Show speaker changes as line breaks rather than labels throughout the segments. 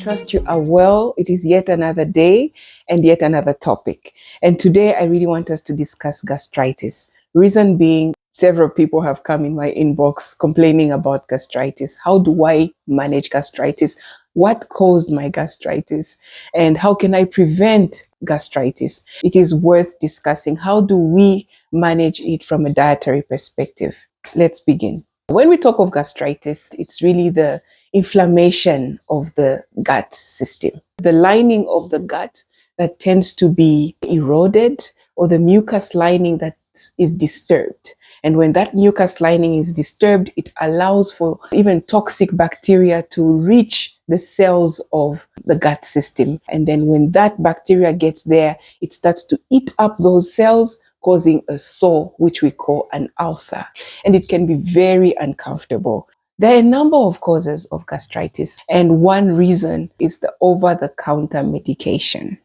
trust you are well. It is yet another day and yet another topic. And today I really want us to discuss gastritis. Reason being, several people have come in my inbox complaining about gastritis. How do I manage gastritis? What caused my gastritis? And how can I prevent gastritis? It is worth discussing. How do we manage it from a dietary perspective? Let's begin. When we talk of gastritis, it's really the inflammation of the gut system, the lining of the gut that tends to be eroded, or the mucus lining that is disturbed. And when that mucus lining is disturbed, it allows for even toxic bacteria to reach the cells of the gut system. And then when that bacteria gets there, it starts to eat up those cells, causing a sore, which we call an ulcer. And it can be very uncomfortable. There are a number of causes of gastritis, and one reason is the over-the-counter medication.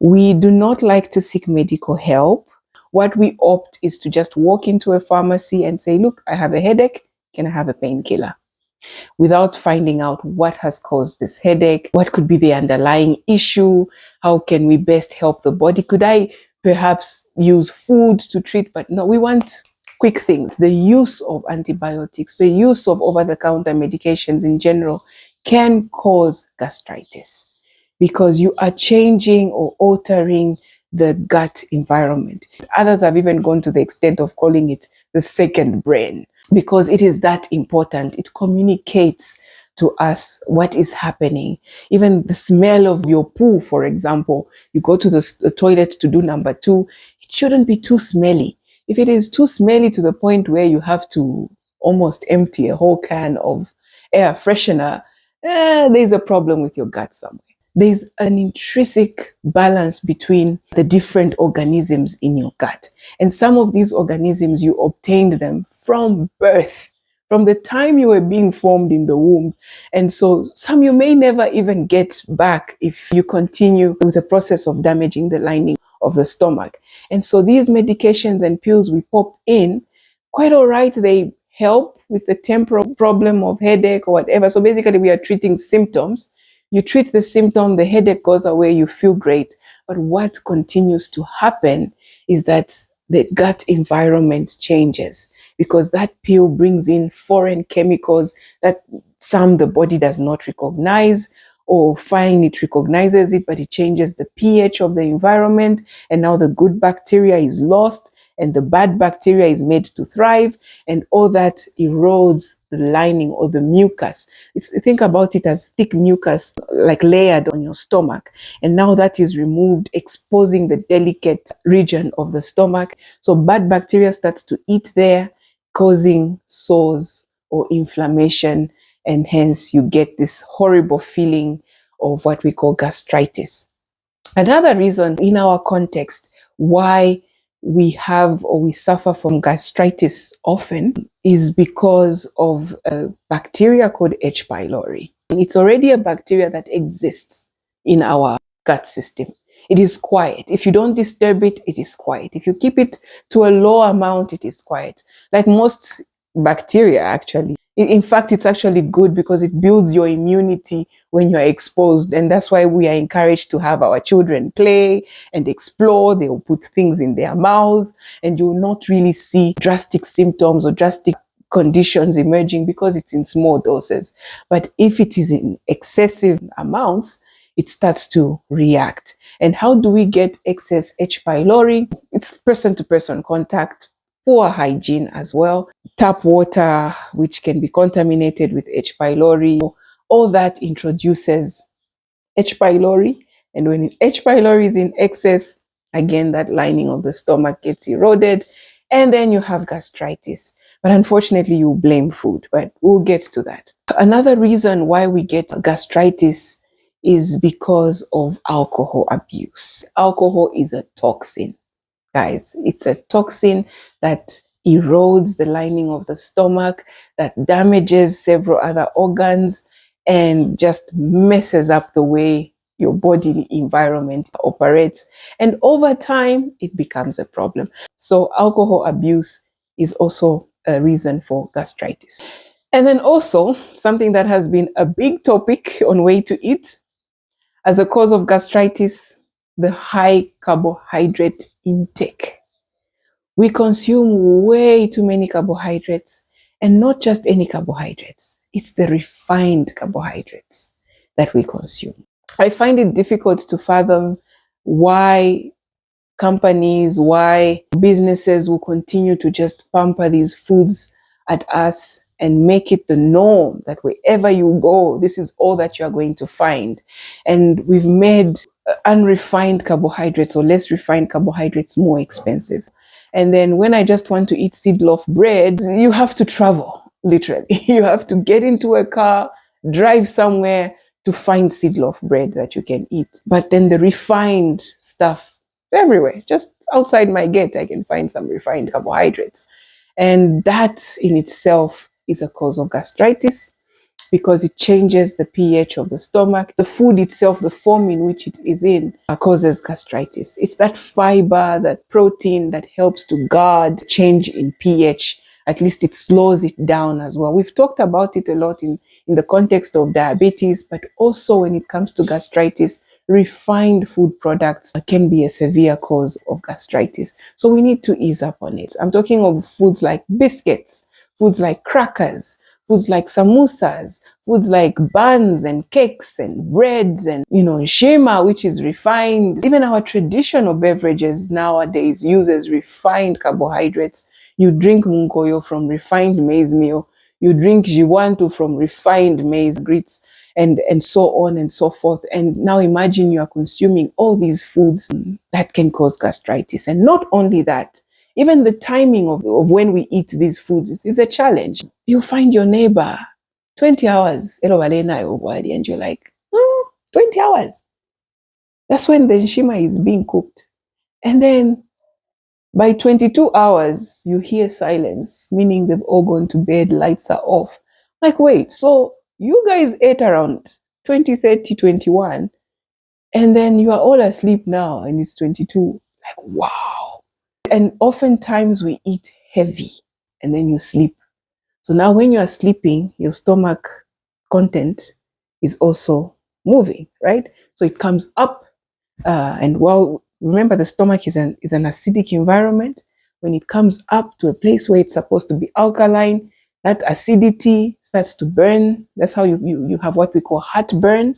We do not like to seek medical help. What we opt is to just walk into a pharmacy and say, look, I have a headache, can I have a painkiller? Without finding out what has caused this headache, what could be the underlying issue, how can we best help the body? Could I perhaps use food to treat? But no, we want quick things. The use of antibiotics, the use of over-the-counter medications in general can cause gastritis because you are changing or altering the gut environment. Others have even gone to the extent of calling it the second brain because it is that important. It communicates to us what is happening. Even the smell of your poo, for example, you go to the toilet to do number 2, it shouldn't be too smelly. If it is too smelly to the point where you have to almost empty a whole can of air freshener, there's a problem with your gut somewhere. There's an intrinsic balance between the different organisms in your gut. And some of these organisms, you obtained them from birth, from the time you were being formed in the womb. And so some you may never even get back if you continue with the process of damaging the lining of the stomach. And so these medications and pills we pop in, quite all right, they help with the temporal problem of headache or whatever. So basically we are treating symptoms. You treat the symptom, the headache goes away, you feel great. But what continues to happen is that the gut environment changes because that pill brings in foreign chemicals that some the body does not recognize, or fine, it recognizes it, but it changes the pH of the environment. And now the good bacteria is lost and the bad bacteria is made to thrive, and all that erodes the lining or the mucus. Think about it as thick mucus, like layered on your stomach. And now that is removed, exposing the delicate region of the stomach. So bad bacteria starts to eat there, causing sores or inflammation. And hence you get this horrible feeling of what we call gastritis. Another reason in our context why we have or we suffer from gastritis often is because of a bacteria called H. pylori. It's already a bacteria that exists in our gut system. It is quiet. If you don't disturb it, it is quiet. If you keep it to a low amount, it is quiet. Like most bacteria, actually. In fact, it's actually good because it builds your immunity when you're exposed. And that's why we are encouraged to have our children play and explore. They will put things in their mouths and you will not really see drastic symptoms or drastic conditions emerging because it's in small doses. But if it is in excessive amounts, it starts to react. And how do we get excess H. pylori? It's person-to-person contact, poor hygiene as well, tap water, which can be contaminated with H. pylori. All that introduces H. pylori. And when H. pylori is in excess, again, that lining of the stomach gets eroded. And then you have gastritis. But unfortunately, you blame food, but we'll get to that. Another reason why we get gastritis is because of alcohol abuse. Alcohol is a toxin. Guys, it's a toxin that erodes the lining of the stomach, that damages several other organs, and just messes up the way your body environment operates. And over time, it becomes a problem. So alcohol abuse is also a reason for gastritis. And then also something that has been a big topic on way to eat as a cause of gastritis, the high carbohydrate intake. We consume way too many carbohydrates, and not just any carbohydrates. It's the refined carbohydrates that we consume. I find it difficult to fathom why companies, why businesses will continue to just pamper these foods at us and make it the norm that wherever you go, this is all that you are going to find. And we've made unrefined carbohydrates or less refined carbohydrates more expensive. And then when I just want to eat seed loaf bread, you have to travel, literally. You have to get into a car, drive somewhere to find seed loaf bread that you can eat. But then the refined stuff, everywhere, just outside my gate, I can find some refined carbohydrates. And that in itself is a cause of gastritis because it changes the pH of the stomach. The food itself, the form in which it is in, causes gastritis. It's that fiber, that protein that helps to guard change in pH. At least it slows it down as well. We've talked about it a lot in the context of diabetes, but also when it comes to gastritis, refined food products can be a severe cause of gastritis. So we need to ease up on it. I'm talking of foods like biscuits, foods like crackers, foods like samosas, foods like buns and cakes and breads and, shima, which is refined. Even our traditional beverages nowadays uses refined carbohydrates. You drink munkoyo from refined maize meal. You drink jiwantu from refined maize grits, and so on and so forth. And now imagine you are consuming all these foods that can cause gastritis. And not only that, even the timing of when we eat these foods is a challenge. You find your neighbor 20 hours, and you're like, 20 hours. That's when the nshima is being cooked. And then by 22 hours, you hear silence, meaning they've all gone to bed, lights are off. Like, wait, so you guys ate around 20, 30, 21, and then you are all asleep now, and it's 22. Like, wow. And oftentimes we eat heavy, and then you sleep. So now when you are sleeping, your stomach content is also moving, right? So it comes up, and remember the stomach is an acidic environment. When it comes up to a place where it's supposed to be alkaline, that acidity starts to burn. That's how you have what we call heartburn.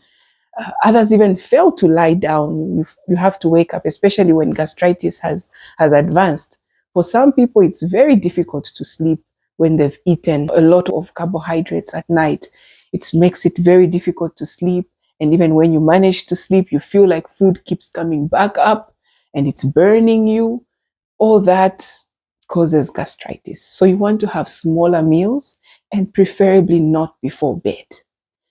Others even fail to lie down. You have to wake up, especially when gastritis has advanced. For some people, it's very difficult to sleep when they've eaten a lot of carbohydrates at night. It makes it very difficult to sleep. And even when you manage to sleep, you feel like food keeps coming back up and it's burning you. All that causes gastritis. So you want to have smaller meals and preferably not before bed.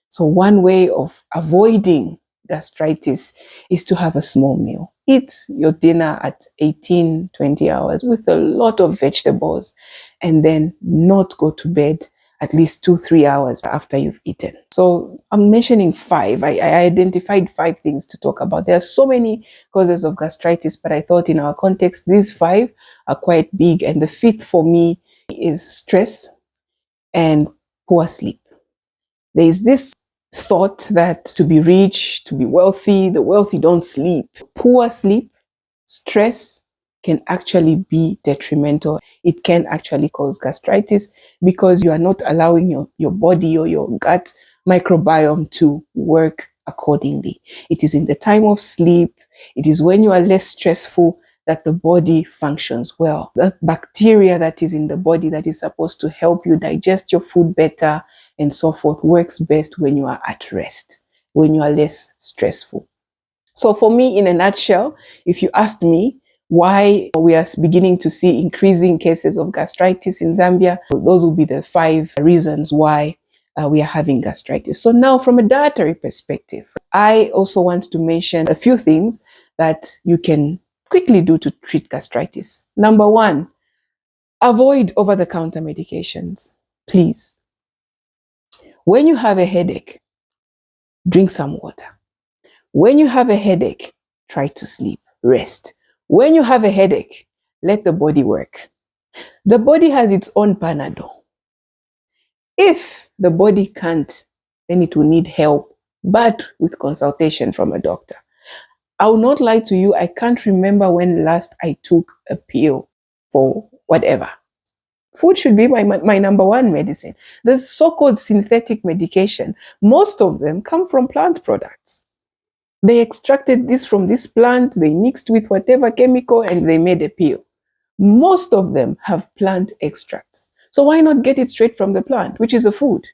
So one way of avoiding gastritis is to have a small meal. Eat your dinner at 18, 20 hours with a lot of vegetables, and then not go to bed at least 2-3 hours after you've eaten. So I'm mentioning 5. I identified 5 things to talk about. There are so many causes of gastritis, but I thought in our context, these 5 are quite big. And the 5th for me is stress and poor sleep. There is this thought that to be rich, to be wealthy, the wealthy don't sleep. Poor sleep, stress can actually be detrimental. It can actually cause gastritis because you are not allowing your body or your gut microbiome to work accordingly. It is in the time of sleep. It is when you are less stressful that the body functions well. That bacteria that is in the body that is supposed to help you digest your food better and so forth works best when you are at rest, when you are less stressful. So for me, in a nutshell, if you asked me why we are beginning to see increasing cases of gastritis in Zambia, those will be the 5 reasons why we are having gastritis. So now from a dietary perspective, I also want to mention a few things that you can quickly do to treat gastritis. Number 1, avoid over-the-counter medications, please. When you have a headache, drink some water. When you have a headache, try to sleep, rest. When you have a headache, let the body work. The body has its own Panadol. If the body can't, then it will need help, but with consultation from a doctor. I will not lie to you, I can't remember when last I took a pill for whatever. Food should be my number one medicine. The so-called synthetic medication, most of them come from plant products. They extracted this from this plant, they mixed with whatever chemical, and they made a pill. Most of them have plant extracts. So why not get it straight from the plant, which is the food?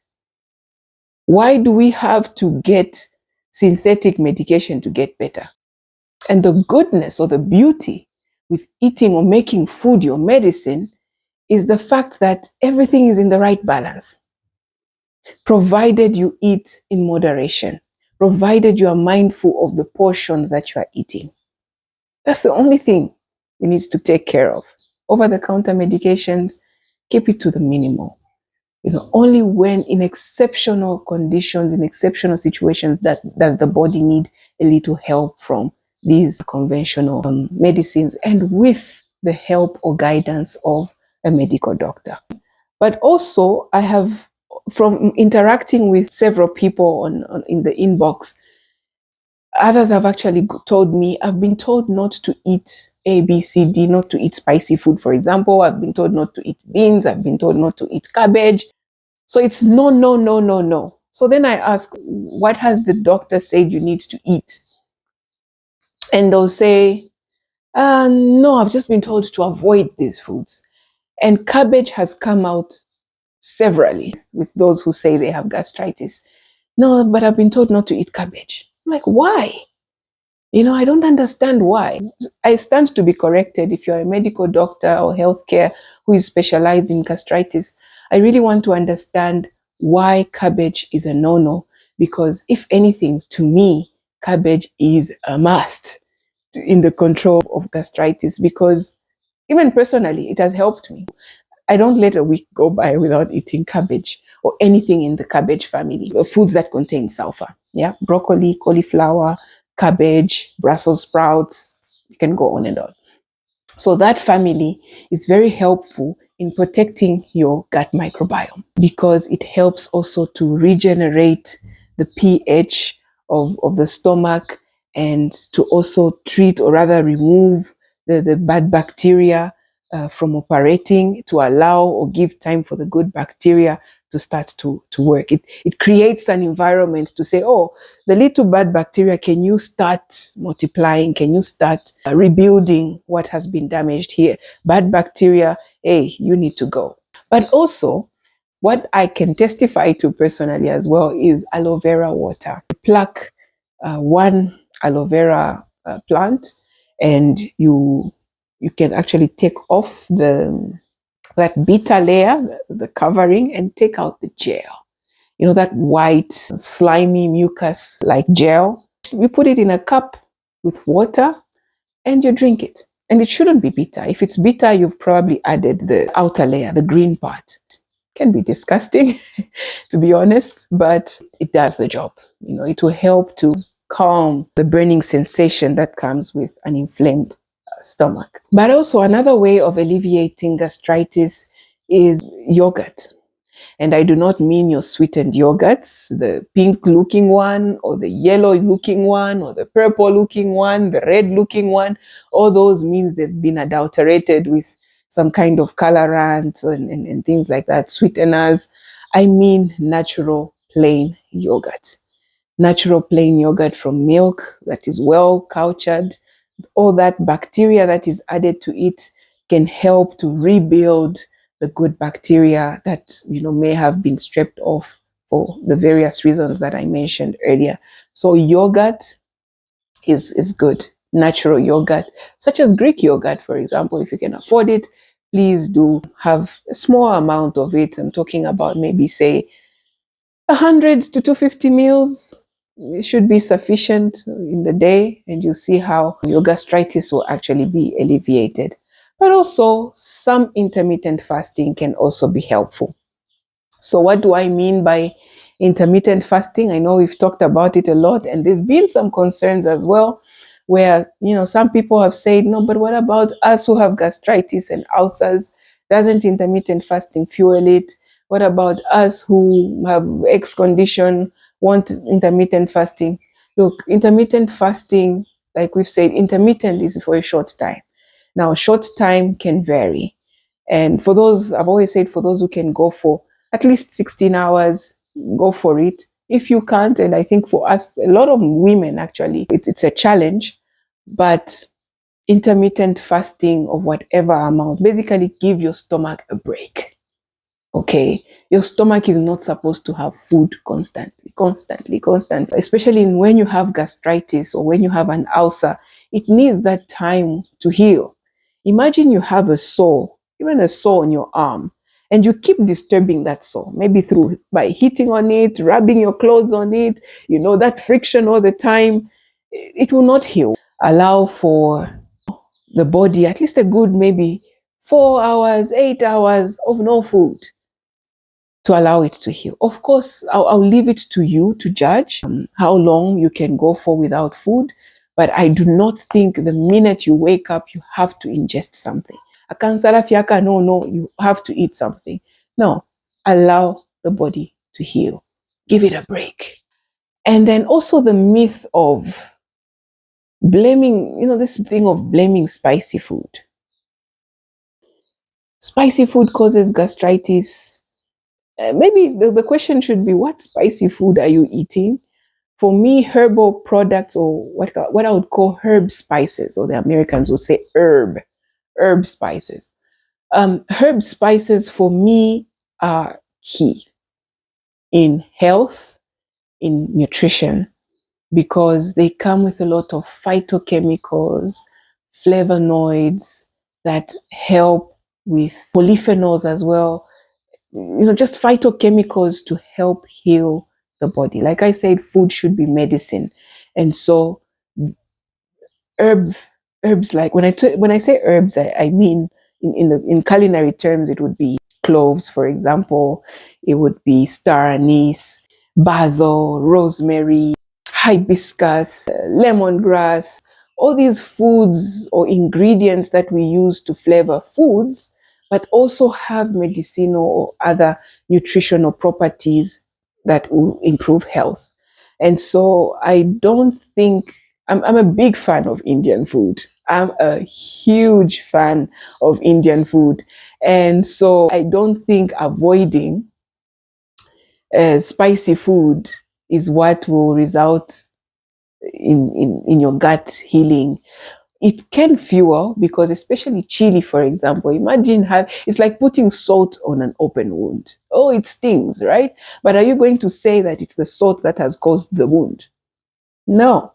Why do we have to get synthetic medication to get better? And the goodness or the beauty with eating or making food your medicine is the fact that everything is in the right balance, provided you eat in moderation, provided you are mindful of the portions that you are eating. That's the only thing we need to take care of. Over-the-counter medications, keep it to the minimal. Only when in exceptional conditions, in exceptional situations, that does the body need a little help from these conventional medicines, and with the help or guidance of a medical doctor. But also, I have, from interacting with several people in the inbox, others have actually told me, I've been told not to eat A, B, C, D, not to eat spicy food, for example. I've been told not to eat beans. I've been told not to eat cabbage. So it's no, no, no, no, no. So then I ask, what has the doctor said you need to eat? And they'll say, no, I've just been told to avoid these foods. And cabbage has come out severally with those who say they have gastritis. No, but I've been told not to eat cabbage. I'm like, why? I don't understand why. I stand to be corrected. If you're a medical doctor or healthcare who is specialized in gastritis, I really want to understand why cabbage is a no-no. Because if anything, to me, cabbage is a must in the control of gastritis, because even personally, it has helped me. I don't let a week go by without eating cabbage or anything in the cabbage family, the foods that contain sulfur. Yeah, broccoli, cauliflower, cabbage, Brussels sprouts, you can go on and on. So that family is very helpful in protecting your gut microbiome, because it helps also to regenerate the pH of the stomach, and to also treat, or rather remove, the bad bacteria from operating, to allow or give time for the good bacteria to start to work. It creates an environment to say, oh, the little bad bacteria, can you start multiplying? Can you start rebuilding what has been damaged here? Bad bacteria, hey, you need to go. But also, what I can testify to personally as well is aloe vera water. Pluck one aloe vera plant, and you can actually take off that bitter layer, the covering, and take out the gel. That white, slimy mucus like gel. You put it in a cup with water and you drink it. And it shouldn't be bitter. If it's bitter, you've probably added the outer layer, the green part. It can be disgusting, to be honest, but it does the job. It will help to calm the burning sensation that comes with an inflamed stomach. But also, another way of alleviating gastritis is yogurt. And I do not mean your sweetened yogurts, the pink looking one, or the yellow looking one, or the purple looking one, the red looking one. All those means they've been adulterated with some kind of colorant and things like that, sweeteners. I mean natural plain yogurt. Natural plain yogurt from milk that is well cultured. All that bacteria that is added to it can help to rebuild the good bacteria that may have been stripped off for the various reasons that I mentioned earlier. So yogurt is good. Natural yogurt, such as Greek yogurt, for example. If you can afford it, please do have a small amount of it. I'm talking about maybe, say, 100 to 250 mils. It should be sufficient in the day, and you see how your gastritis will actually be alleviated. But also, some intermittent fasting can also be helpful. So what do I mean by intermittent fasting? I know we've talked about it a lot, and there's been some concerns as well, where some people have said, no, but what about us who have gastritis and ulcers? Doesn't intermittent fasting fuel it? What about us who have X condition, want intermittent fasting? Look, intermittent fasting, like we've said, intermittent is for a short time. Now, short time can vary. And for those, I've always said, for those who can go for at least 16 hours, go for it. If you can't, and I think for us, a lot of women actually, it's a challenge, but intermittent fasting of whatever amount, basically give your stomach a break. Okay, your stomach is not supposed to have food constantly, especially when you have gastritis or when you have an ulcer. It needs that time to heal. Imagine you have a sore, even a sore on your arm, and you keep disturbing that sore, maybe through by hitting on it, rubbing your clothes on it, that friction all the time. It will not heal. Allow for the body at least a good maybe 4 hours, 8 hours of no food to allow it to heal. Of course, I'll leave it to you to judge how long you can go for without food, but I do not think the minute you wake up, you have to ingest something. Akansara fiaka, no, you have to eat something. No, allow the body to heal. Give it a break. And then also the myth of blaming, this thing of blaming spicy food. Spicy food causes gastritis. Maybe the question should be, what spicy food are you eating? For me, herbal products, or what I would call herb spices, or the Americans would say herb spices. Herb spices for me are key in health, in nutrition, because they come with a lot of phytochemicals, flavonoids that help with polyphenols as well, just phytochemicals to help heal the body. Like I said, food should be medicine. And so herbs, like when I say herbs, I mean in culinary terms, it would be cloves, for example. It would be star anise, basil, rosemary, hibiscus, lemongrass, all these foods or ingredients that we use to flavor foods, but also have medicinal or other nutritional properties that will improve health. And so I don't think, I'm a big fan of Indian food. I'm a huge fan of Indian food. And so I don't think avoiding spicy food is what will result in your gut healing. It can fuel, because especially chili, for example, imagine it's like putting salt on an open wound. Oh, it stings, right? But are you going to say that it's the salt that has caused the wound? No.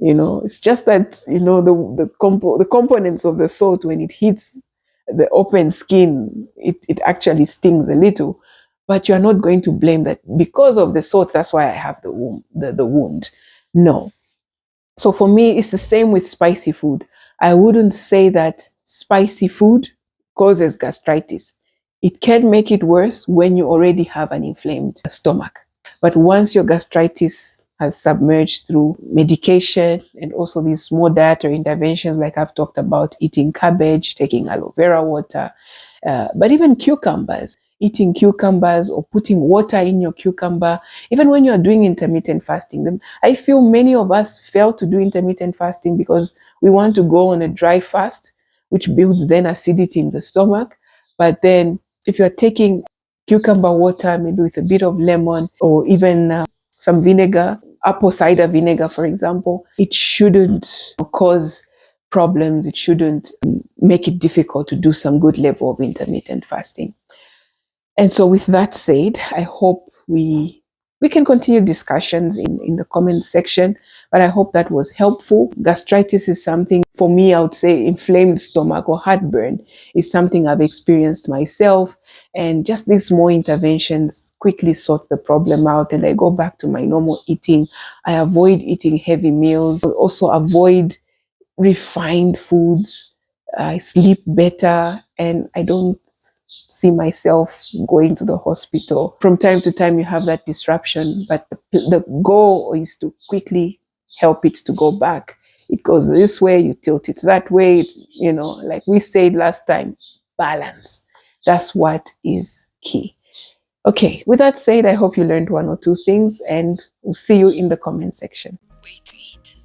It's just that, the components of the salt, when it hits the open skin, it actually stings a little. But you're not going to blame that because of the salt, that's why I have the wound. No. So for me, it's the same with spicy food. I wouldn't say that spicy food causes gastritis. It can make it worse when you already have an inflamed stomach. But once your gastritis has submerged through medication and also these small dietary interventions, like I've talked about, eating cabbage, taking aloe vera water, but even cucumbers, eating cucumbers or putting water in your cucumber, even when you're doing intermittent fasting. I feel many of us fail to do intermittent fasting because we want to go on a dry fast, which builds then acidity in the stomach. But then if you're taking cucumber water, maybe with a bit of lemon or even some vinegar, apple cider vinegar, for example, it shouldn't cause problems. It shouldn't make it difficult to do some good level of intermittent fasting. And so with that said, I hope we can continue discussions in the comments section, but I hope that was helpful. Gastritis is something, for me, I would say inflamed stomach or heartburn is something I've experienced myself. And just these small interventions quickly sort the problem out, and I go back to my normal eating. I avoid eating heavy meals, I also avoid refined foods. I sleep better, and I don't see myself going to the hospital. From time to time, you have that disruption, but the goal is to quickly help it to go back. It goes this way, you tilt it that way, like we said last time, balance. That's what is key. Okay, with that said, I hope you learned one or two things, and we'll see you in the comment section.
Way to eat.